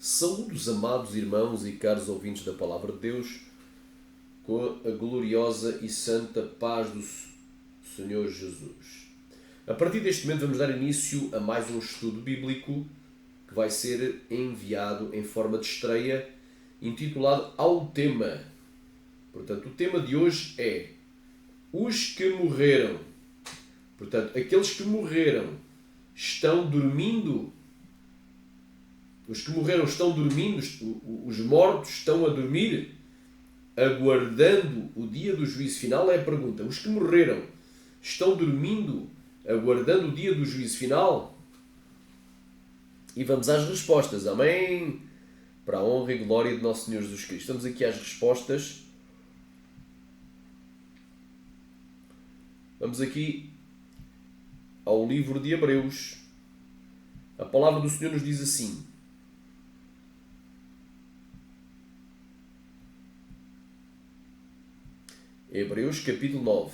Saúdos, amados irmãos e caros ouvintes da Palavra de Deus, com a gloriosa e santa paz do Senhor Jesus. A partir deste momento vamos dar início a mais um estudo bíblico que vai ser enviado em forma de estreia, intitulado Ao Tema. Portanto, o tema de hoje é Os que morreram. Portanto, aqueles que morreram estão dormindo. Os que morreram estão dormindo, os mortos estão a dormir, aguardando o dia do juízo final? É a pergunta. Os que morreram estão dormindo, aguardando o dia do juízo final? E vamos às respostas. Amém? Para a honra e glória de nosso Senhor Jesus Cristo. Estamos aqui às respostas. Vamos aqui ao livro de Hebreus. A palavra do Senhor nos diz assim: Hebreus capítulo 9.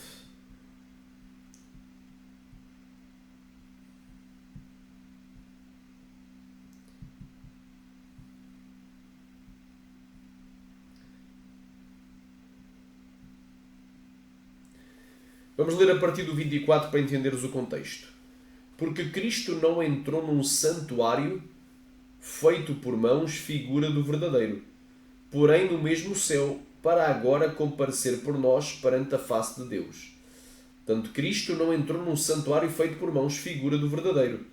Vamos ler a partir do 24 para entenderes o contexto. Porque Cristo não entrou num santuário feito por mãos, figura do verdadeiro, porém no mesmo céu, para agora comparecer por nós perante a face de Deus. Portanto, Cristo não entrou num santuário feito por mãos, figura do verdadeiro,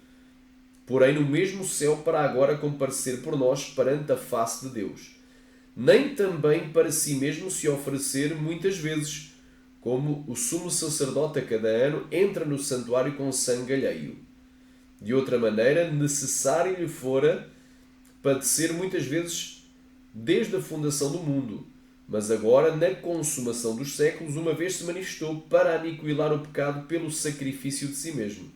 porém no mesmo céu, para agora comparecer por nós perante a face de Deus. Nem também para si mesmo se oferecer muitas vezes, como o sumo sacerdote a cada ano entra no santuário com sangue alheio. De outra maneira, necessário lhe fora padecer muitas vezes desde a fundação do mundo. Mas agora, na consumação dos séculos, uma vez se manifestou para aniquilar o pecado pelo sacrifício de si mesmo.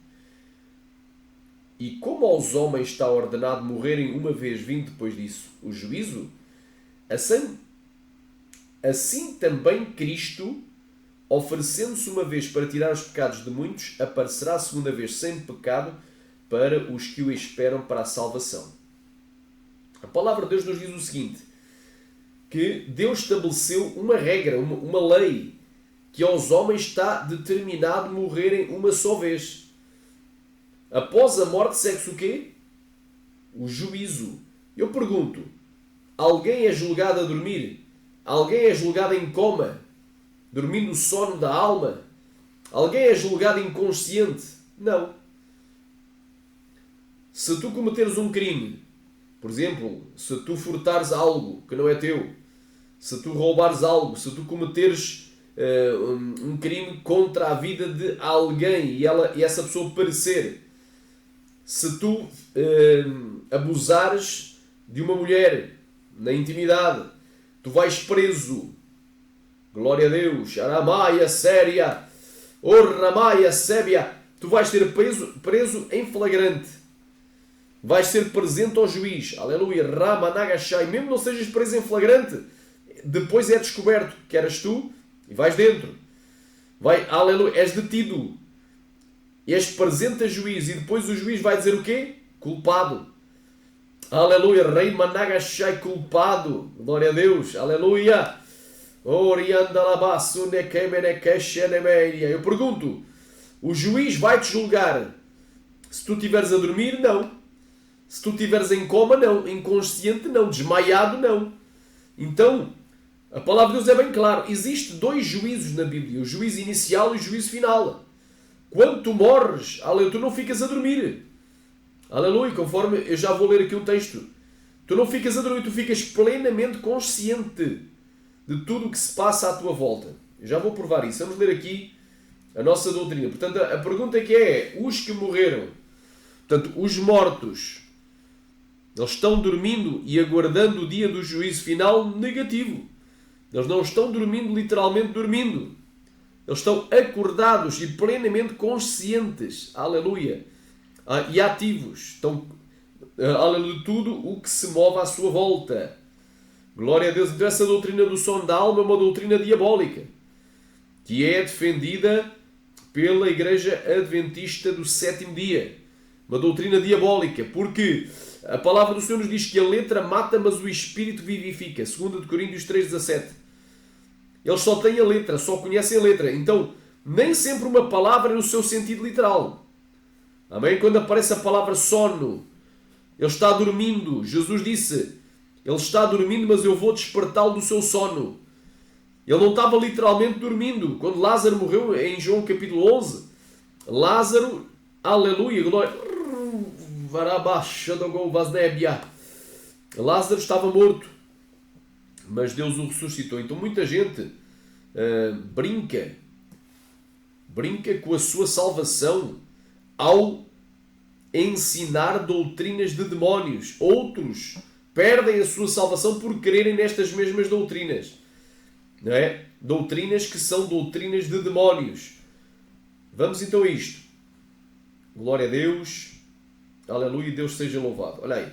E como aos homens está ordenado morrerem uma vez vindo depois disso o juízo, assim também Cristo, oferecendo-se uma vez para tirar os pecados de muitos, aparecerá a segunda vez sem pecado para os que o esperam para a salvação. A palavra de Deus nos diz o seguinte: que Deus estabeleceu uma regra, uma lei, que aos homens está determinado morrerem uma só vez. Após a morte segue-se o quê? O juízo. Eu pergunto, alguém é julgado a dormir? Alguém é julgado em coma, dormindo o sono da alma? Alguém é julgado inconsciente? Não. Se tu cometeres um crime, por exemplo, se tu furtares algo que não é teu, se tu roubares algo, se tu cometeres um crime contra a vida de alguém e essa pessoa perecer, se tu abusares de uma mulher na intimidade, tu vais preso. Glória a Deus. Aramaia séria. Oramaia sébia. Tu vais ser preso em flagrante. Vais ser presente ao juiz. Aleluia. Rama nagashai. Mesmo não sejas preso em flagrante, depois é descoberto que eras tu e vais dentro. Aleluia. És detido. És presente a juiz e depois o juiz vai dizer o quê? Culpado. Aleluia. Rei managashai, culpado. Glória a Deus. Aleluia. Eu pergunto, o juiz vai-te julgar se tu estiveres a dormir? Não. Se tu estiveres em coma? Não. Inconsciente? Não. Desmaiado? Não. Então, a palavra de Deus é bem clara. Existem dois juízos na Bíblia, o juízo inicial e o juízo final. Quando tu morres, aleluia, tu não ficas a dormir. Aleluia, conforme eu já vou ler aqui o texto. Tu não ficas a dormir, tu ficas plenamente consciente de tudo o que se passa à tua volta. Eu já vou provar isso. Vamos ler aqui a nossa doutrina. Portanto, a pergunta que é, os que morreram, portanto, os mortos, eles estão dormindo e aguardando o dia do juízo final? Negativo. Eles não estão dormindo, literalmente dormindo. Eles estão acordados e plenamente conscientes. Aleluia. E ativos. Estão, aleluia, de tudo o que se move à sua volta. Glória a Deus. Então essa doutrina do sono da alma é uma doutrina diabólica, que é defendida pela Igreja Adventista do Sétimo Dia. Uma doutrina diabólica, porque A palavra do Senhor nos diz que a letra mata, mas o Espírito vivifica. 2 de Coríntios 3,17. Eles só têm a letra, só conhecem a letra. Então, nem sempre uma palavra no seu sentido literal. Amém? Quando aparece a palavra sono, ele está dormindo. Jesus disse, ele está dormindo, mas eu vou despertá-lo do seu sono. Ele não estava literalmente dormindo. Quando Lázaro morreu, em João capítulo 11, Lázaro, aleluia, glória, Lázaro estava morto, mas Deus o ressuscitou. Então muita gente brinca com a sua salvação ao ensinar doutrinas de demónios. Outros perdem a sua salvação por crerem nestas mesmas doutrinas. Não é? Doutrinas que são doutrinas de demónios. Vamos então a isto. Glória a Deus. Aleluia, Deus seja louvado. Olha aí.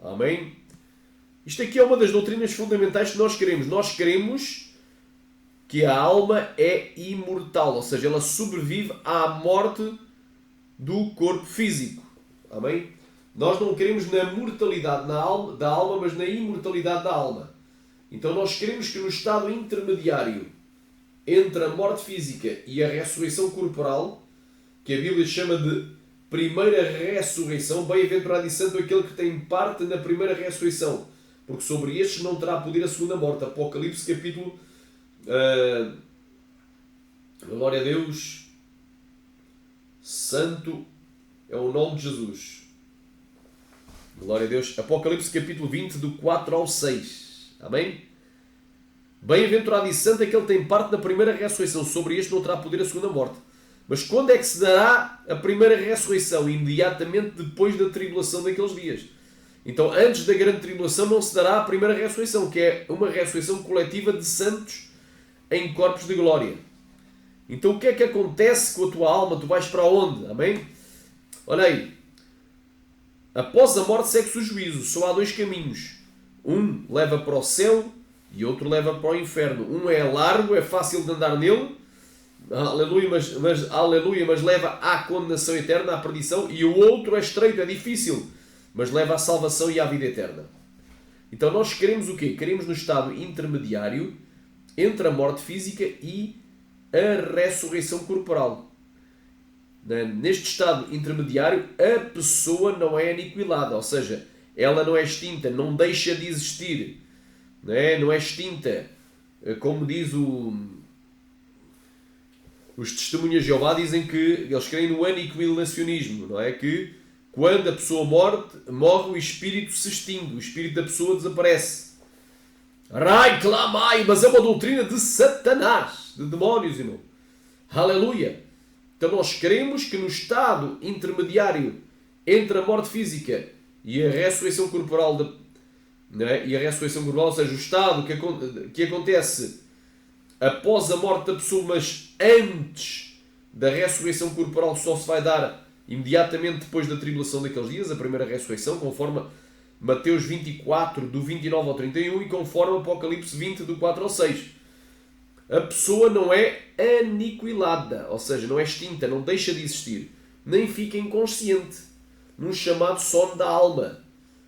Amém? Isto aqui é uma das doutrinas fundamentais que nós queremos. Nós queremos que a alma é imortal, ou seja, ela sobrevive à morte do corpo físico. Amém? Nós não queremos na mortalidade da alma, mas na imortalidade da alma. Então nós queremos que no estado intermediário entre a morte física e a ressurreição corporal, que a Bíblia chama de primeira ressurreição, bem-aventurado e santo aquele que tem parte na primeira ressurreição, porque sobre estes não terá poder a segunda morte. Apocalipse capítulo... glória a Deus, santo é o nome de Jesus. Glória a Deus. Apocalipse capítulo 20, do 4 ao 6. Amém? Bem-aventurado e santo aquele que tem parte na primeira ressurreição. Sobre este não terá poder a segunda morte. Mas quando é que se dará a primeira ressurreição? Imediatamente depois da tribulação daqueles dias. Então, antes da grande tribulação não se dará a primeira ressurreição, que é uma ressurreição coletiva de santos em corpos de glória. Então o que é que acontece com a tua alma? Tu vais para onde? Amém? Olha aí. Após a morte segue-se o juízo. Só há dois caminhos. Um leva para o céu e outro leva para o inferno. Um é largo, é fácil de andar nele. Aleluia, mas leva à condenação eterna, à perdição. E o outro é estreito, é difícil, mas leva à salvação e à vida eterna. Então nós queremos o quê? Queremos no estado intermediário entre a morte física e a ressurreição corporal. Neste estado intermediário, a pessoa não é aniquilada, ou seja, ela não é extinta, não deixa de existir. Não é extinta. Como diz os testemunhas de Jeová, dizem que eles creem no aniquilacionismo, não é? Que quando a pessoa morre, o espírito se extingue, o espírito da pessoa desaparece. Rai, clamai, mas é uma doutrina de Satanás, de demónios, irmão. Aleluia! Então nós queremos que no estado intermediário entre a morte física e a ressurreição corporal, ou seja, o estado que acontece após a morte da pessoa, mas antes da ressurreição corporal, só se vai dar imediatamente depois da tribulação daqueles dias, a primeira ressurreição, conforme Mateus 24, do 29 ao 31, e conforme Apocalipse 20, do 4 ao 6. A pessoa não é aniquilada, ou seja, não é extinta, não deixa de existir, nem fica inconsciente, num chamado sono da alma,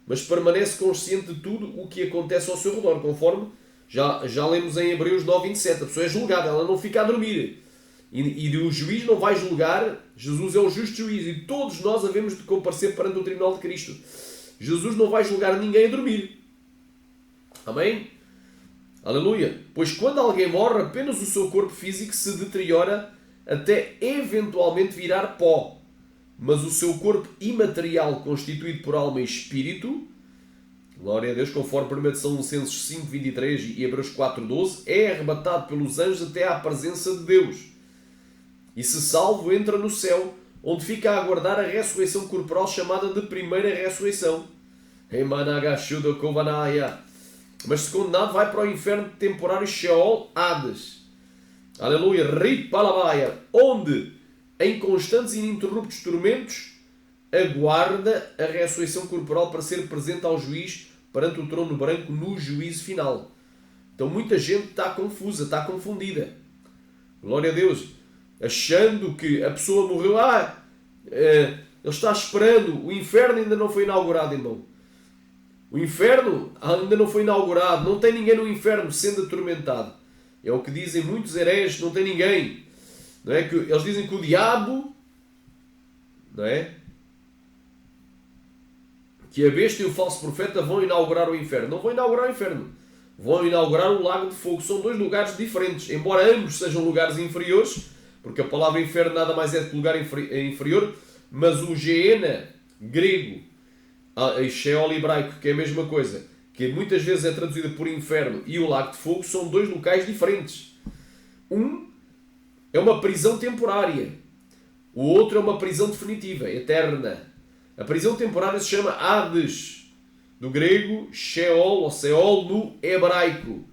mas permanece consciente de tudo o que acontece ao seu redor, conforme já lemos em Hebreus 9, 27. A pessoa é julgada, ela não fica a dormir. E o juiz não vai julgar, Jesus é o justo juiz, e todos nós havemos de comparecer perante o tribunal de Cristo. Jesus não vai julgar ninguém a dormir. Amém? Aleluia! Pois quando alguém morre, apenas o seu corpo físico se deteriora até eventualmente virar pó. Mas o seu corpo imaterial, constituído por alma e espírito, glória a Deus, conforme 1 Tessalonicenses 5, 23 e Hebreus 4, 12, é arrebatado pelos anjos até à presença de Deus. E se salvo, entra no céu, onde fica a aguardar a ressurreição corporal chamada de primeira ressurreição. Mas se condenado, vai para o inferno temporário Sheol, Hades. Aleluia, Ripalabaia, onde, em constantes e ininterruptos tormentos, aguarda a ressurreição corporal para ser presente ao juiz perante o trono branco no juízo final. Então muita gente está confusa, está confundida. Glória a Deus. Achando que a pessoa morreu, Ele está esperando. O inferno ainda não foi inaugurado, irmão. O inferno ainda não foi inaugurado. Não tem ninguém no inferno sendo atormentado. É o que dizem muitos hereges. Não tem ninguém. Não é? Que eles dizem que o diabo, não é? Que a besta e o falso profeta vão inaugurar o inferno. Não vão inaugurar o inferno. Vão inaugurar o lago de fogo. São dois lugares diferentes. Embora ambos sejam lugares inferiores, porque a palavra inferno nada mais é que lugar inferior, mas o Geena grego e Sheol hebraico, que é a mesma coisa, que muitas vezes é traduzida por inferno, e o lago de fogo, são dois locais diferentes. Um é uma prisão temporária. O outro é uma prisão definitiva, eterna. A prisão temporária se chama Hades, do grego Sheol ou Seol no hebraico,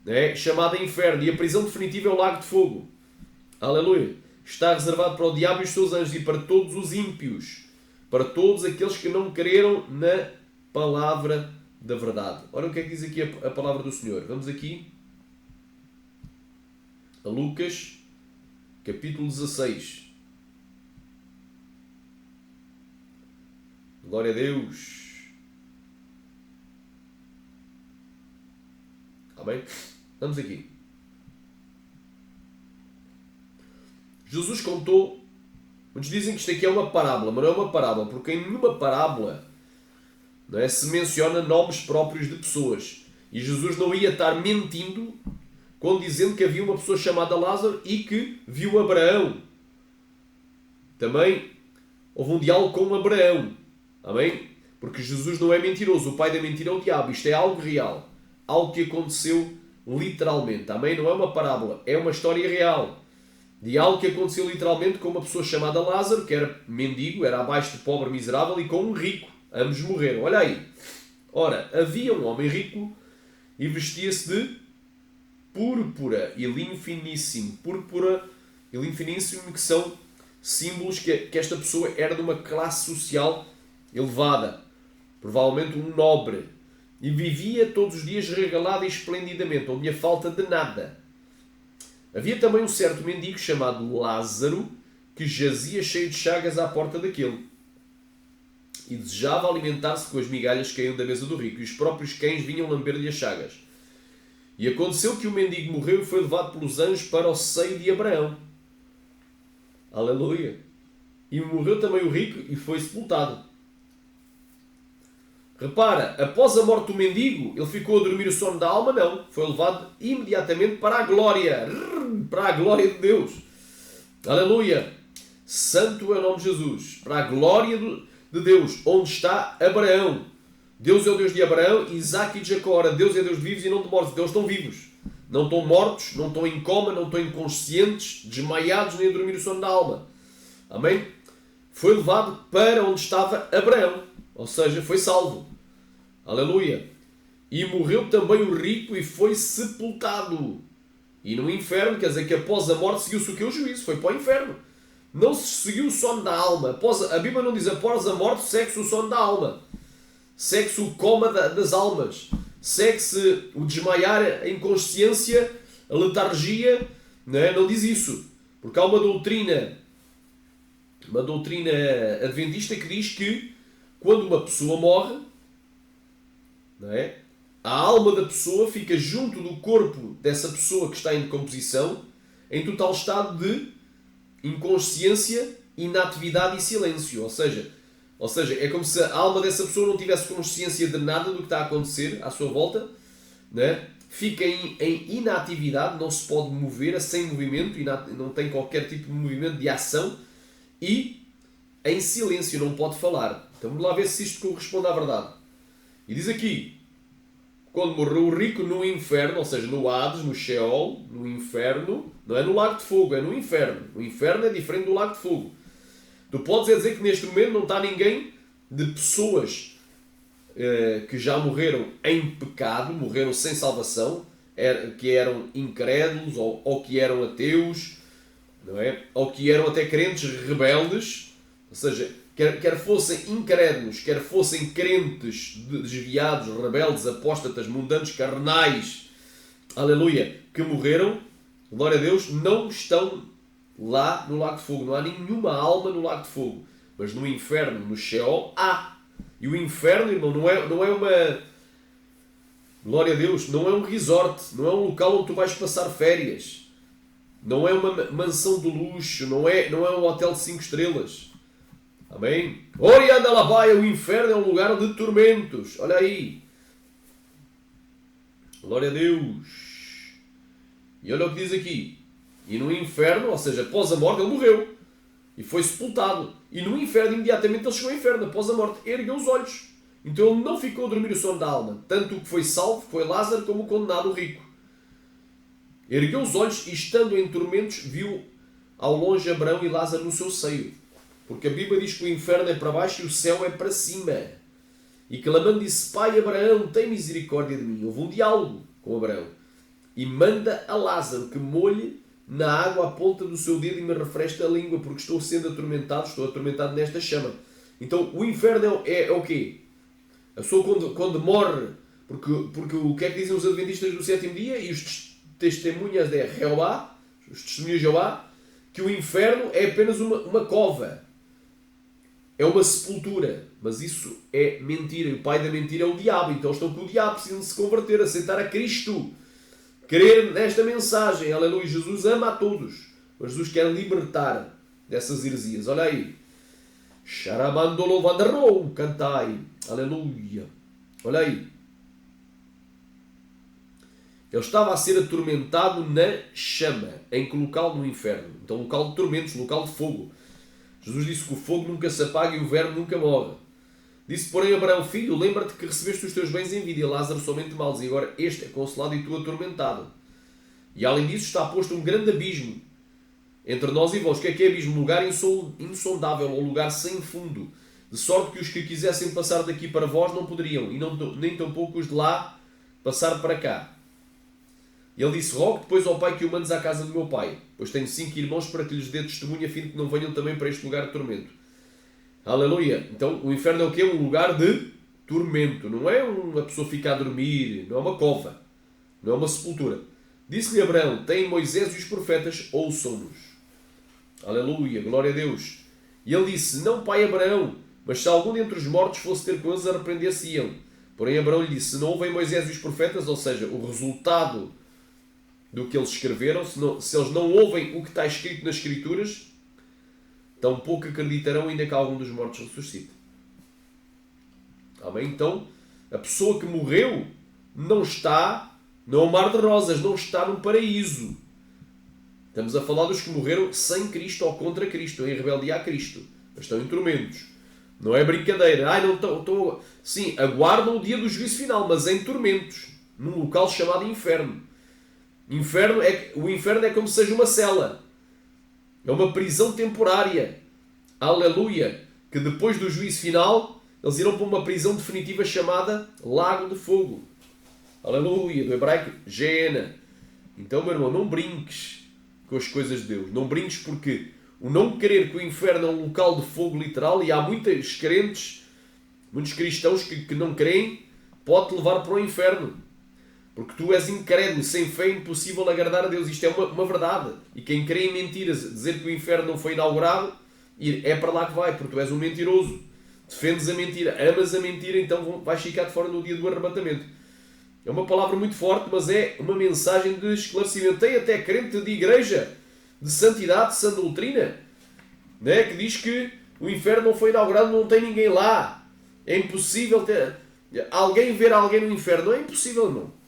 né? Chamada inferno. E a prisão definitiva é o lago de fogo. Aleluia. Está reservado para o diabo e os seus anjos e para todos os ímpios, para todos aqueles que não creram na palavra da verdade. Ora, o que é que diz aqui a palavra do Senhor? Vamos aqui a Lucas, capítulo 16. Glória a Deus. Amém? Vamos aqui. Jesus contou. Muitos dizem que isto aqui é uma parábola, mas não é uma parábola, porque em nenhuma parábola, não é, se menciona nomes próprios de pessoas. E Jesus não ia estar mentindo quando dizendo que havia uma pessoa chamada Lázaro e que viu Abraão. Também houve um diálogo com Abraão. Amém? Porque Jesus não é mentiroso. O pai da mentira é o diabo. Isto é algo real. Algo que aconteceu literalmente. Amém? Não é uma parábola. É uma história real. De algo que aconteceu literalmente com uma pessoa chamada Lázaro, que era mendigo, era abaixo de pobre miserável, e com um rico. Ambos morreram. Olha aí. Ora, havia um homem rico e vestia-se de púrpura e linho finíssimo. Púrpura e linho finíssimo, que são símbolos que esta pessoa era de uma classe social elevada. Provavelmente um nobre. E vivia todos os dias regalado e esplendidamente. Não tinha falta de nada. Havia também um certo mendigo chamado Lázaro, que jazia cheio de chagas à porta daquele, e desejava alimentar-se com as migalhas que caíam da mesa do rico, e os próprios cães vinham lamber-lhe as chagas. E aconteceu que o mendigo morreu e foi levado pelos anjos para o seio de Abraão. Aleluia! E morreu também o rico e foi sepultado. Repara, após a morte do mendigo, ele ficou a dormir o sono da alma? Não. Foi levado imediatamente para a glória. Para a glória de Deus. Aleluia. Santo é o nome de Jesus. Para a glória de Deus. Onde está Abraão. Deus é o Deus de Abraão, Isaac e de Jacó. Ora, Deus é Deus de vivos e não de mortos. Deus estão vivos. Não estão mortos, não estão em coma, não estão inconscientes, desmaiados, nem a dormir o sono da alma. Amém? Foi levado para onde estava Abraão. Ou seja, foi salvo. Aleluia. E morreu também o rico e foi sepultado. E no inferno, quer dizer que após a morte seguiu-se o que? O juízo. Foi para o inferno. Não se seguiu o sono da alma. A Bíblia não diz após a morte segue-se o sono da alma. Segue-se o coma das almas. Segue-se o desmaiar, a inconsciência, a letargia. Não diz isso. Porque há uma doutrina adventista que diz que quando uma pessoa morre, não é? A alma da pessoa fica junto do corpo dessa pessoa que está em decomposição, em total estado de inconsciência, inatividade e silêncio. Ou seja, é como se a alma dessa pessoa não tivesse consciência de nada do que está a acontecer à sua volta, não é? Fica em inatividade, não se pode mover, é sem movimento, não tem qualquer tipo de movimento de ação, e em silêncio, não pode falar. Então vamos lá ver se isto corresponde à verdade. E diz aqui, quando morreu o rico no inferno, ou seja, no Hades, no Sheol, no inferno, não é no lago de fogo, é no inferno. O inferno é diferente do lago de fogo. Tu podes dizer que neste momento não está ninguém de pessoas que já morreram em pecado, morreram sem salvação, que eram incrédulos ou que eram ateus, não é? Ou que eram até crentes rebeldes, ou seja, quer fossem incrédulos, quer fossem crentes desviados, rebeldes, apóstatas, mundanos, carnais, aleluia, que morreram, glória a Deus, não estão lá no lago de fogo. Não há nenhuma alma no lago de fogo. Mas no inferno, no Sheol, há. E o inferno, irmão, não é uma... Glória a Deus, não é um resort, não é um local onde tu vais passar férias. Não é uma mansão de luxo, não é um hotel de 5 estrelas. Amém? Orianda Labaia, o inferno é um lugar de tormentos. Olha aí. Glória a Deus. E olha o que diz aqui. E no inferno, ou seja, após a morte, ele morreu. E foi sepultado. E no inferno, imediatamente, ele chegou ao inferno. Após a morte, ergueu os olhos. Então ele não ficou a dormir o sono da alma. Tanto o que foi salvo foi Lázaro, como o condenado, o rico. Ergueu os olhos e, estando em tormentos, viu ao longe Abraão e Lázaro no seu seio. Porque a Bíblia diz que o inferno é para baixo e o céu é para cima. E clamando disse: Pai Abraão, tem misericórdia de mim. Houve um diálogo com Abraão. E manda a Lázaro que molhe na água a ponta do seu dedo e me refresque a língua, porque estou sendo atormentado, estou atormentado nesta chama. Então o inferno é o quê? A pessoa quando morre, porque o que é que dizem os adventistas do sétimo dia e os testemunhas de Jeová, os testemunhas de Jeová, que o inferno é apenas uma cova. É uma sepultura. Mas isso é mentira. E o pai da mentira é o diabo. Então estão com o diabo, precisam de se converter, aceitar a Cristo. Crer nesta mensagem. Aleluia. Jesus ama a todos. Mas Jesus quer libertar dessas heresias. Olha aí. Charamandolo vandarou. Cantai. Aleluia. Olha aí. Ele estava a ser atormentado na chama. Em que local? No inferno. Então local de tormentos, local de fogo. Jesus disse que o fogo nunca se apaga e o verme nunca morre. Disse, porém, Abraão, filho, lembra-te que recebeste os teus bens em vida e Lázaro somente males, e agora este é consolado e tu atormentado. E além disso está posto um grande abismo entre nós e vós. O que é abismo? Um lugar insondável, um lugar sem fundo, de sorte que os que quisessem passar daqui para vós não poderiam, e nem tampouco os de lá passar para cá. E ele disse, rogo depois ao pai que o mandes à casa do meu pai, pois tenho 5 irmãos para que lhes dê testemunho, a fim de que não venham também para este lugar de tormento. Aleluia. Então o inferno é o quê? Um lugar de tormento. Não é uma pessoa ficar a dormir, não é uma cova, não é uma sepultura. Disse-lhe Abraão, tem Moisés e os profetas, ouçam-nos. Aleluia, glória a Deus. E ele disse, não pai Abraão, mas se algum dentre os mortos fosse ter com eles, arrepender-se-iam. Porém Abraão lhe disse, se não ouvem Moisés e os profetas, ou seja, o resultado do que eles escreveram, se eles não ouvem o que está escrito nas Escrituras, tampouco acreditarão ainda que algum dos mortos ressuscite. Amém? Então, a pessoa que morreu não é um mar de rosas, não está no paraíso. Estamos a falar dos que morreram sem Cristo ou contra Cristo, em rebeldia a Cristo. Mas estão em tormentos. Não é brincadeira. Não estou... Sim, aguardam o dia do juízo final, mas em tormentos. Num local chamado inferno. O inferno é como se seja uma cela. É uma prisão temporária. Aleluia. Que depois do juízo final, eles irão para uma prisão definitiva chamada Lago de Fogo. Aleluia. Do hebraico, Geena. Então, meu irmão, não brinques com as coisas de Deus. Não brinques porque o não querer que o inferno é um local de fogo literal, e há muitos crentes, muitos cristãos que não creem, pode-te levar para o inferno. Porque tu és incrédulo, sem fé é impossível agradar a Deus. Isto é uma verdade. E quem crê em mentiras, dizer que o inferno não foi inaugurado, é para lá que vai, porque tu és um mentiroso. Defendes a mentira, amas a mentira, então vais ficar de fora no dia do arrebatamento. É uma palavra muito forte, mas é uma mensagem de esclarecimento. Tem até crente de igreja, de santidade, de sã doutrina, né, que diz que o inferno não foi inaugurado, não tem ninguém lá. É impossível alguém ver alguém no inferno. Não é impossível, não.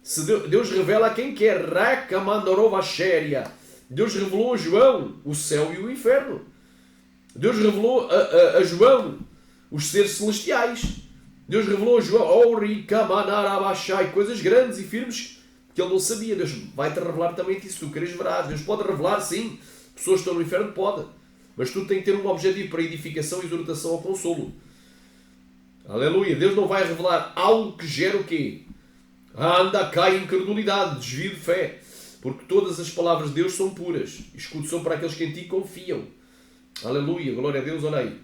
Se Deus revela a quem quer. Deus revelou a João o céu e o inferno. Deus revelou a João os seres celestiais. Deus revelou a João coisas grandes e firmes que ele não sabia. Deus vai-te revelar também isso. Se tu queres, verás. Deus pode revelar, sim. Pessoas que estão no inferno, pode. Mas tu tens que ter um objetivo para edificação, exortação ou consolo. Aleluia. Deus não vai revelar algo que gera o quê? Anda, cai incredulidade, desvio de fé. Porque todas as palavras de Deus são puras. Escudo são para aqueles que em ti confiam. Aleluia, glória a Deus, olha aí.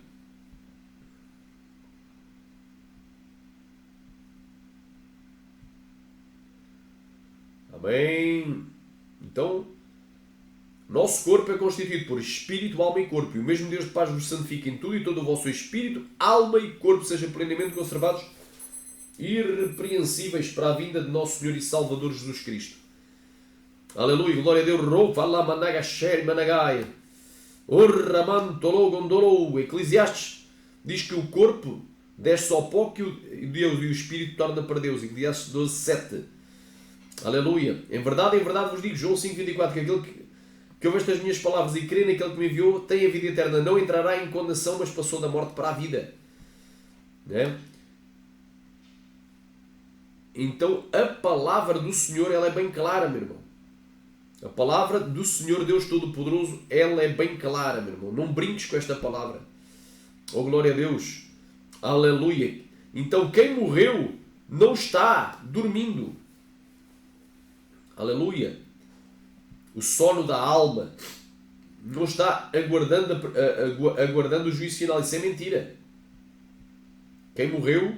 Amém. Então, Nosso corpo é constituído por espírito, alma e corpo. E o mesmo Deus de paz vos santifique em tudo e todo o vosso espírito, alma e corpo sejam plenamente conservados, irrepreensíveis para a vinda de nosso Senhor e Salvador Jesus Cristo. Aleluia, glória a Deus. Fala managasher managaia. Orramantolou gondolou. Eclesiastes diz que o corpo desce ao pó que Deus e o espírito torna para Deus. Eclesiastes 12, 7. Aleluia. Em verdade vos digo, João 5,24, que aquele que ouve estas minhas palavras e crê naquele que me enviou tem a vida eterna, não entrará em condenação, mas passou da morte para a vida. Né? Então a palavra do Senhor, ela é bem clara, meu irmão. A palavra do Senhor Deus Todo-Poderoso, ela é bem clara, meu irmão. Não brinques com esta palavra. Oh, glória a Deus. Aleluia. Então quem morreu não está dormindo. Aleluia. O sono da alma não está aguardando o juízo final. Isso é mentira. Quem morreu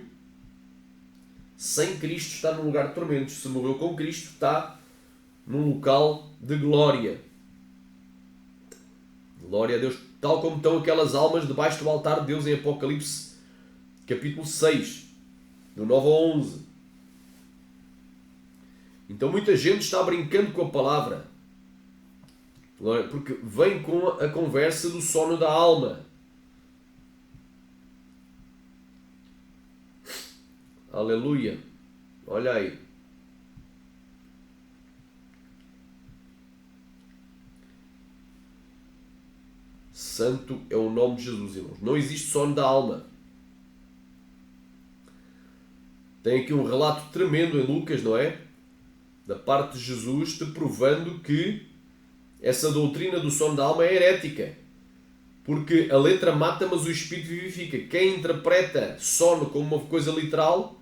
sem Cristo está num lugar de tormentos. Se morreu com Cristo, está num local de glória. Glória a Deus. Tal como estão aquelas almas debaixo do altar de Deus em Apocalipse capítulo 6, do 9 ao 11. Então muita gente está brincando com a palavra, porque vem com a conversa do sono da alma. Aleluia. Olha aí. Santo é o nome de Jesus, irmãos. Não existe sono da alma. Tem aqui um relato tremendo em Lucas, não é? Da parte de Jesus, te provando que essa doutrina do sono da alma é herética. Porque a letra mata, mas o espírito vivifica. Quem interpreta sono como uma coisa literal,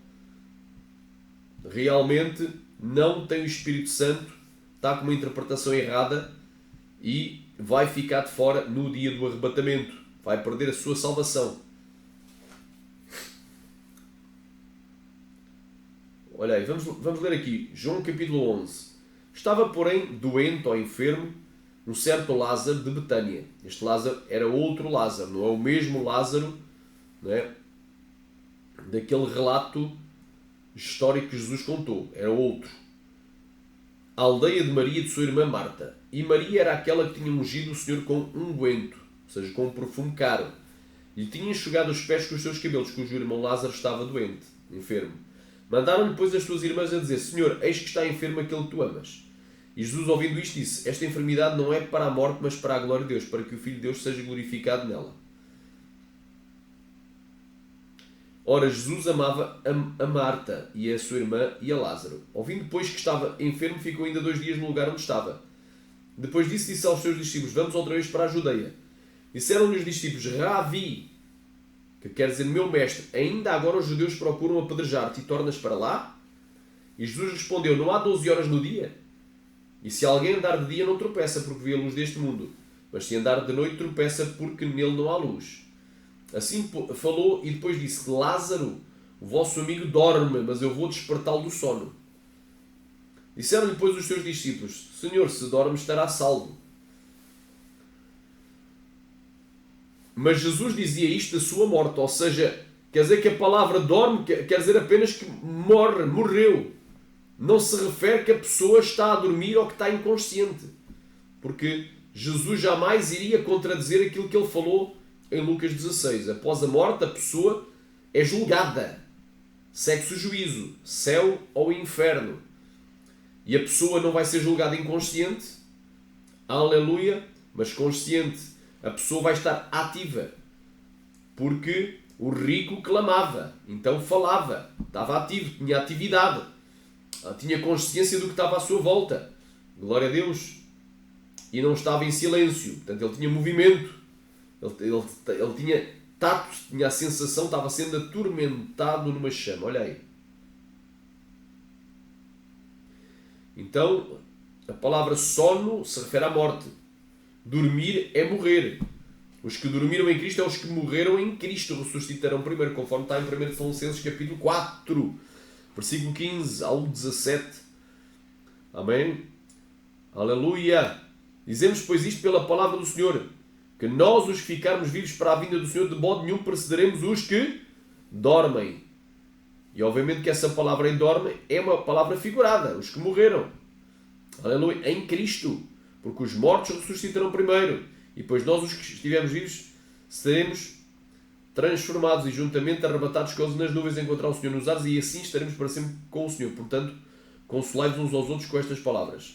realmente não tem o Espírito Santo, está com uma interpretação errada e vai ficar de fora no dia do arrebatamento. Vai perder a sua salvação. Olha aí, vamos ler aqui. João capítulo 11. Estava, porém, doente ou enfermo um certo Lázaro de Betânia. Este Lázaro era outro Lázaro, não é o mesmo Lázaro, não é? Daquele relato histórico que Jesus contou. Era outro. A aldeia de Maria e de sua irmã Marta. E Maria era aquela que tinha ungido o Senhor com unguento, ou seja, com um perfume caro. E tinha enxugado os pés com os seus cabelos, cujo irmão Lázaro estava doente, enfermo. Mandaram-lhe, pois, as suas irmãs a dizer: Senhor, eis que está enfermo aquele que tu amas. E Jesus, ouvindo isto, disse: Esta enfermidade não é para a morte, mas para a glória de Deus, para que o Filho de Deus seja glorificado nela. Ora, Jesus amava a Marta e a sua irmã e a Lázaro. Ouvindo, depois que estava enfermo, ficou ainda 2 dias no lugar onde estava. Depois disso, disse aos seus discípulos: Vamos outra vez para a Judeia. Disseram-lhe os discípulos: Ravi, que quer dizer meu mestre, ainda agora os judeus procuram apedrejar-te e tornas para lá? E Jesus respondeu: Não há 12 horas no dia? E se alguém andar de dia não tropeça porque vê a luz deste mundo, mas se andar de noite tropeça porque nele não há luz. Assim falou e depois disse: Lázaro, o vosso amigo dorme, mas eu vou despertá-lo do sono. Disseram-lhe, pois, os seus discípulos: Senhor, se dorme estará salvo. Mas Jesus dizia isto da sua morte, ou seja, quer dizer que a palavra dorme quer dizer apenas que morreu. Não se refere que a pessoa está a dormir ou que está inconsciente. Porque Jesus jamais iria contradizer aquilo que ele falou em Lucas 16. Após a morte, a pessoa é julgada. Segue-se o juízo, céu ou inferno. E a pessoa não vai ser julgada inconsciente, aleluia, mas consciente. A pessoa vai estar ativa. Porque o rico clamava, então falava, estava ativo, tinha atividade. Tinha consciência do que estava à sua volta. Glória a Deus. E não estava em silêncio. Portanto, ele tinha movimento. Ele tinha tato, tinha a sensação, estava sendo atormentado numa chama. Olha aí. Então, a palavra sono se refere à morte. Dormir é morrer. Os que dormiram em Cristo é os que morreram em Cristo. Ressuscitarão primeiro, conforme está em 1 Tessalonicenses capítulo 4. Versículo 15 ao 17. Amém? Aleluia! Dizemos, pois, isto pela palavra do Senhor, que nós, os que ficarmos vivos para a vinda do Senhor, de modo nenhum precederemos os que dormem. E obviamente que essa palavra em dorme é uma palavra figurada, os que morreram. Aleluia, em Cristo, porque os mortos ressuscitarão primeiro, e depois nós, os que estivermos vivos, seremos transformados e juntamente arrebatados com eles nas nuvens, a encontrar o Senhor nos ares, e assim estaremos para sempre com o Senhor. Portanto, consolai-vos uns aos outros com estas palavras.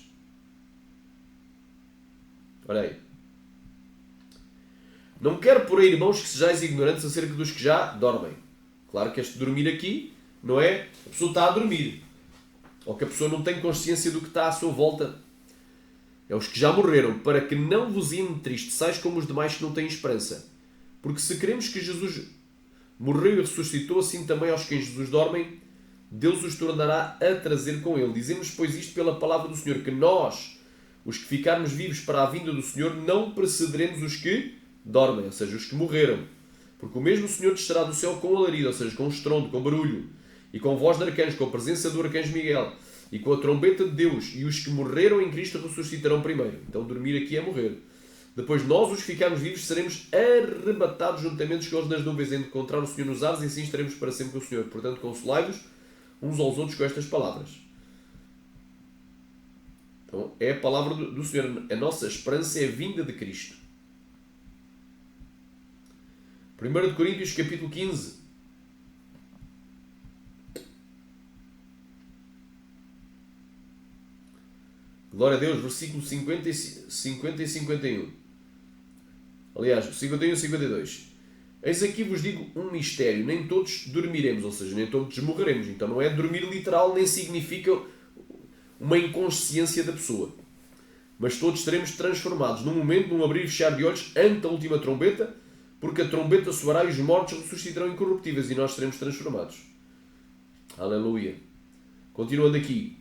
Olha aí. Não quero por aí, irmãos, que sejais ignorantes acerca dos que já dormem. Claro que este dormir aqui não é a pessoa está a dormir, ou que a pessoa não tem consciência do que está à sua volta. É os que já morreram, para que não vos entristeçais como os demais que não têm esperança. Porque se queremos que Jesus morreu e ressuscitou, assim também aos que em Jesus dormem, Deus os tornará a trazer com ele. Dizemos, pois, isto pela palavra do Senhor, que nós, os que ficarmos vivos para a vinda do Senhor, não precederemos os que dormem, ou seja, os que morreram. Porque o mesmo Senhor descerá do céu com alarido, ou seja, com estrondo, com barulho, e com voz de arcanjo, com a presença do arcanjo Miguel, e com a trombeta de Deus, e os que morreram em Cristo ressuscitarão primeiro. Então dormir aqui é morrer. Depois nós, os que ficarmos vivos, seremos arrebatados juntamente com eles nas nuvens, em encontrar o Senhor nos ares, e assim estaremos para sempre com o Senhor. Portanto, consolai-vos uns aos outros com estas palavras. Então, é a palavra do Senhor. A nossa esperança é a vinda de Cristo. 1 Coríntios, capítulo 15. Glória a Deus, versículo 50 e 51. Aliás, 51 e 52. Eis aqui vos digo um mistério. Nem todos dormiremos, ou seja, nem todos morreremos. Então não é dormir literal, nem significa uma inconsciência da pessoa. Mas todos seremos transformados num momento, num abrir e fechar de olhos, ante a última trombeta, porque a trombeta soará e os mortos ressuscitarão incorruptíveis e nós seremos transformados. Aleluia. Continuando aqui.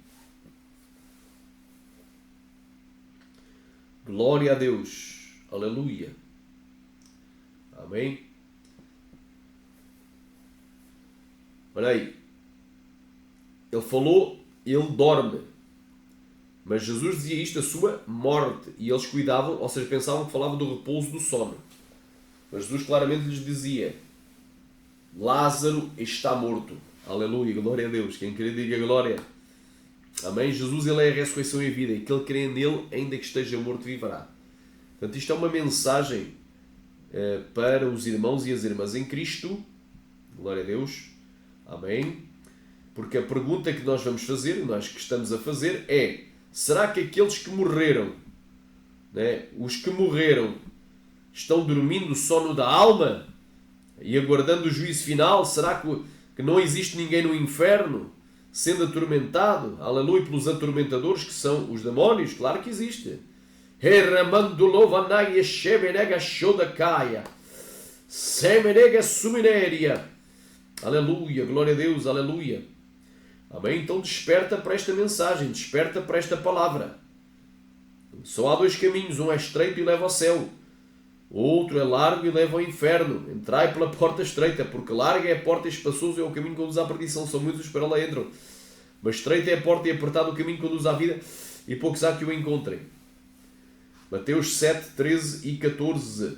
Glória a Deus. Aleluia. Amém. Olha aí. Ele falou, ele dorme. Mas Jesus dizia isto, a sua morte. E eles cuidavam, ou seja, pensavam que falava do repouso do sono. Mas Jesus claramente lhes dizia, Lázaro está morto. Aleluia, glória a Deus. Quem querer diga glória. Amém? Jesus, ele é a ressurreição e a vida. E aquele que crê nele, ainda que esteja morto, viverá. Portanto, isto é uma mensagem para os irmãos e as irmãs em Cristo. Glória a Deus. Amém? Porque a pergunta que nós vamos fazer, nós que estamos a fazer, é: será que aqueles que morreram, né, os que morreram, estão dormindo o sono da alma e aguardando o juízo final? Será que não existe ninguém no inferno sendo atormentado? Aleluia, pelos atormentadores que são os demónios? Claro que existe. Aleluia, glória a Deus, aleluia. Amém? Então desperta para esta mensagem, desperta para esta palavra. Só há dois caminhos, um é estreito e leva ao céu, o outro é largo e leva ao inferno. Entrai pela porta estreita, porque larga é a porta e espaçoso é o caminho que conduz à perdição, são muitos os que para lá entram. Mas estreita é a porta e apertado o caminho que conduz à vida, e poucos há que o encontrem. Mateus 7, 13 e 14.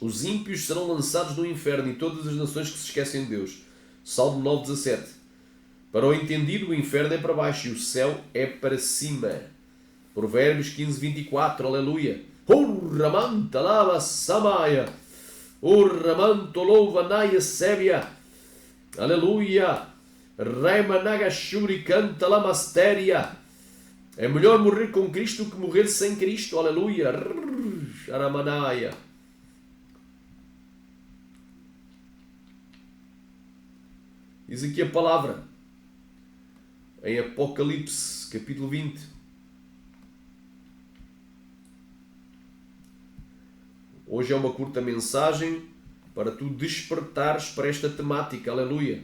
Os ímpios serão lançados no inferno e todas as nações que se esquecem de Deus. Salmo 9, 17. Para o entendido, o inferno é para baixo e o céu é para cima. Provérbios 15, 24. Aleluia. Urramanta lava samaya. Urramanto louva naia sébia. Aleluia. Remanagashuri canta lamastéria. É melhor morrer com Cristo do que morrer sem Cristo. Aleluia. Aramanaya. Diz aqui a palavra em Apocalipse, capítulo 20. Hoje é uma curta mensagem para tu despertares para esta temática. Aleluia.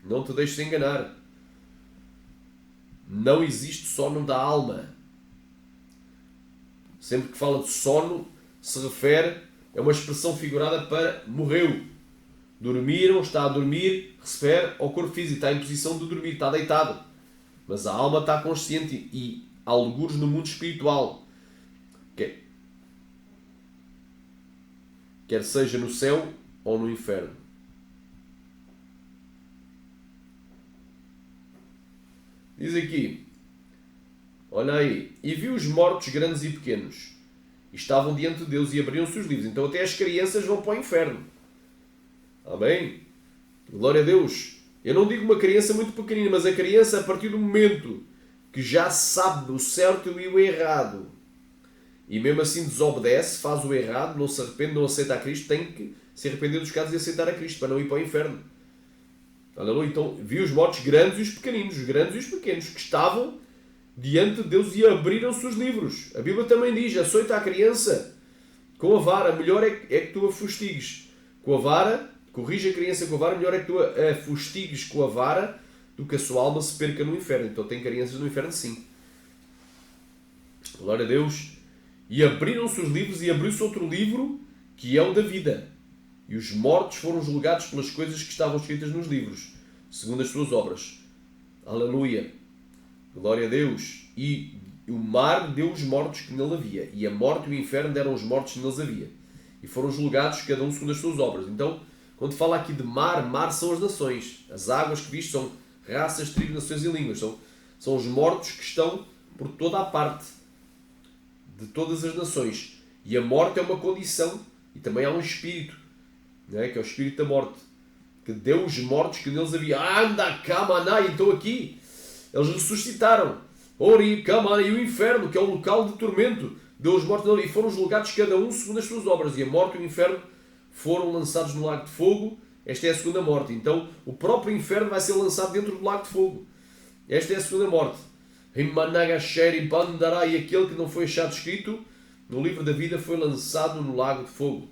Não te deixes enganar. Não existe sono da alma. Sempre que fala de sono, se refere, é uma expressão figurada para morreu. Dormiram, está a dormir, refere ao corpo físico, está em posição de dormir, está deitado. Mas a alma está consciente e há algures no mundo espiritual. Quer seja no céu ou no inferno. Diz aqui, olha aí, e viu os mortos grandes e pequenos, e estavam diante de Deus e abriam-se os livros. Então até as crianças vão para o inferno. Amém? Glória a Deus. Eu não digo uma criança muito pequenina, mas a criança, a partir do momento que já sabe o certo e o errado, e mesmo assim desobedece, faz o errado, não se arrepende, não aceita a Cristo, tem que se arrepender dos pecados e aceitar a Cristo, para não ir para o inferno. Aleluia. Então, viu os mortos grandes e os pequeninos, os grandes e os pequenos, que estavam diante de Deus e abriram-se os livros. A Bíblia também diz, açoita a criança com a vara, melhor é que tu a fustigues com a vara, corrige a criança com a vara, melhor é que tu a fustigues com a vara do que a sua alma se perca no inferno. Então tem crianças no inferno sim. Glória a Deus. E abriram-se os livros e abriu-se outro livro que é o da vida. E os mortos foram julgados pelas coisas que estavam escritas nos livros, segundo as suas obras. Aleluia. Glória a Deus. E o mar deu os mortos que nele havia. E a morte e o inferno deram os mortos que neles havia. E foram julgados cada um segundo as suas obras. Então, quando fala aqui de mar, mar são as nações. As águas que viste são raças, tribos, nações e línguas. São os mortos que estão por toda a parte de todas as nações. E a morte é uma condição. E também há um espírito, não é? Que é o espírito da morte, que deu os mortos que neles havia. Anda, Kamaná, então aqui eles ressuscitaram. Ori, Kamaná, e o inferno, que é um local de tormento, deu os mortos nele e foram julgados cada um segundo as suas obras. E a morte e o inferno foram lançados no lago de fogo. Esta é a segunda morte. Então o próprio inferno vai ser lançado dentro do lago de fogo. Esta é a segunda morte. E aquele que não foi achado escrito no livro da vida foi lançado no lago de fogo.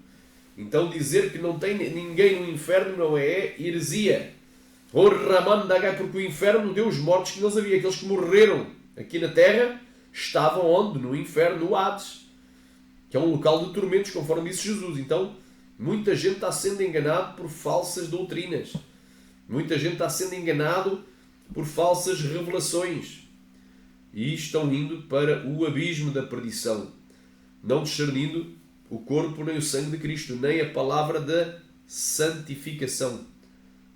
Então dizer que não tem ninguém no inferno não é heresia. Porque o inferno deu os mortos que neles havia. Aqueles que morreram aqui na terra estavam onde? No inferno, no Hades, que é um local de tormentos, conforme disse Jesus. Então muita gente está sendo enganado por falsas doutrinas. Muita gente está sendo enganado por falsas revelações. E estão indo para o abismo da perdição, não discernindo o corpo nem o sangue de Cristo, nem a palavra da santificação.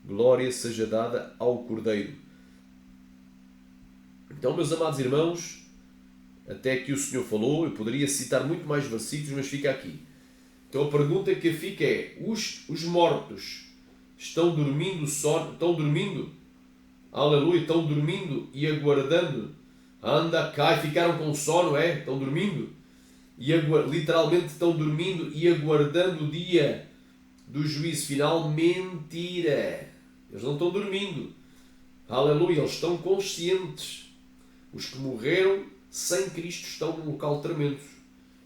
Glória seja dada ao Cordeiro. Então, meus amados irmãos, até que o Senhor falou, eu poderia citar muito mais versículos, mas fica aqui. Então a pergunta que fica é, os mortos estão dormindo só, estão dormindo? Aleluia, estão dormindo e aguardando. Anda cá e ficaram com sono, é? Estão dormindo? E literalmente estão dormindo e aguardando o dia do juízo final. Mentira! Eles não estão dormindo. Aleluia, eles estão conscientes. Os que morreram sem Cristo estão num local tremendo.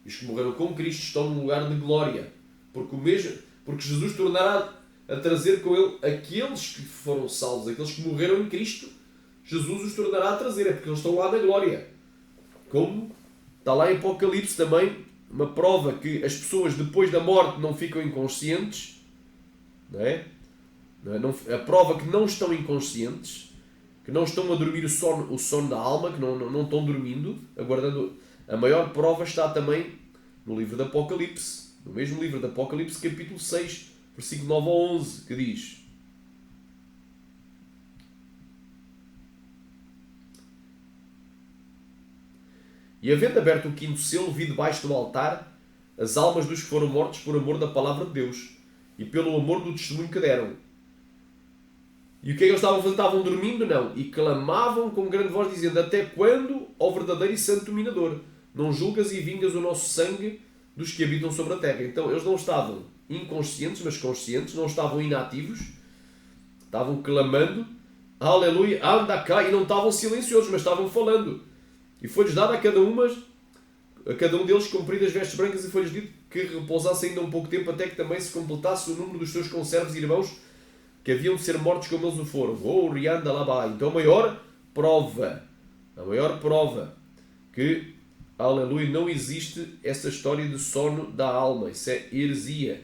Os que morreram com Cristo estão num lugar de glória. Porque Jesus tornará a trazer com ele aqueles que foram salvos, aqueles que morreram em Cristo. Jesus os tornará a trazer, é porque eles estão lá na glória. Como está lá em Apocalipse também, uma prova que as pessoas depois da morte não ficam inconscientes, não é? A prova que não estão inconscientes, que não estão a dormir o sono da alma, que não estão dormindo, aguardando. A maior prova está também no livro de Apocalipse, no mesmo livro de Apocalipse, capítulo 6, versículo 9 a 11, que diz: E havendo aberto o quinto selo, vi debaixo do altar as almas dos que foram mortos por amor da palavra de Deus e pelo amor do testemunho que deram. E o que é que eles estavam a fazer? Estavam dormindo? Não. E clamavam com grande voz, dizendo: Até quando, ó verdadeiro e santo dominador, não julgas e vingas o nosso sangue dos que habitam sobre a terra? Então eles não estavam inconscientes, mas conscientes, não estavam inativos, estavam clamando, aleluia, anda cá, e não estavam silenciosos, mas estavam falando. E foi-lhes dado a cada um deles compridas vestes brancas, e foi-lhes dito que repousasse ainda um pouco tempo, até que também se completasse o número dos seus conservos e irmãos, que haviam de ser mortos como eles o foram. Então a maior prova que, aleluia, não existe essa história de sono da alma. Isso é heresia.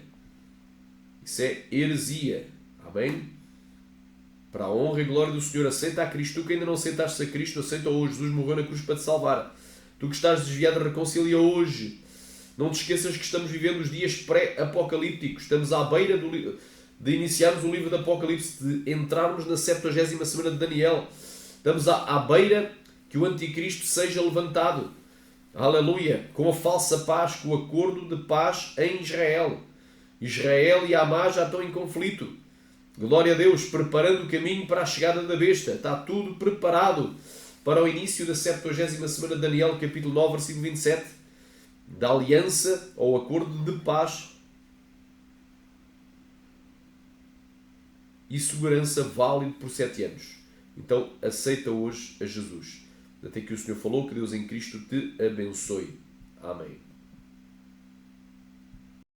Isso é heresia. Amém? Para a honra e glória do Senhor, aceita a Cristo. Tu que ainda não aceitaste a Cristo, aceita hoje. Jesus morreu na cruz para te salvar. Tu que estás desviado, reconcilia hoje. Não te esqueças que estamos vivendo os dias pré-apocalípticos. Estamos à beira de iniciarmos o livro do Apocalipse, de entrarmos na 70ª semana de Daniel. Estamos à beira que o anticristo seja levantado. Aleluia! Com a falsa paz, com o acordo de paz em Israel. Israel e Amá já estão em conflito. Glória a Deus, preparando o caminho para a chegada da besta. Está tudo preparado para o início da 70ª semana de Daniel, capítulo 9, versículo 27. Da aliança ou acordo de paz e segurança válido por 7 anos. Então, aceita hoje a Jesus. Até que o Senhor falou, que Deus em Cristo te abençoe. Amém.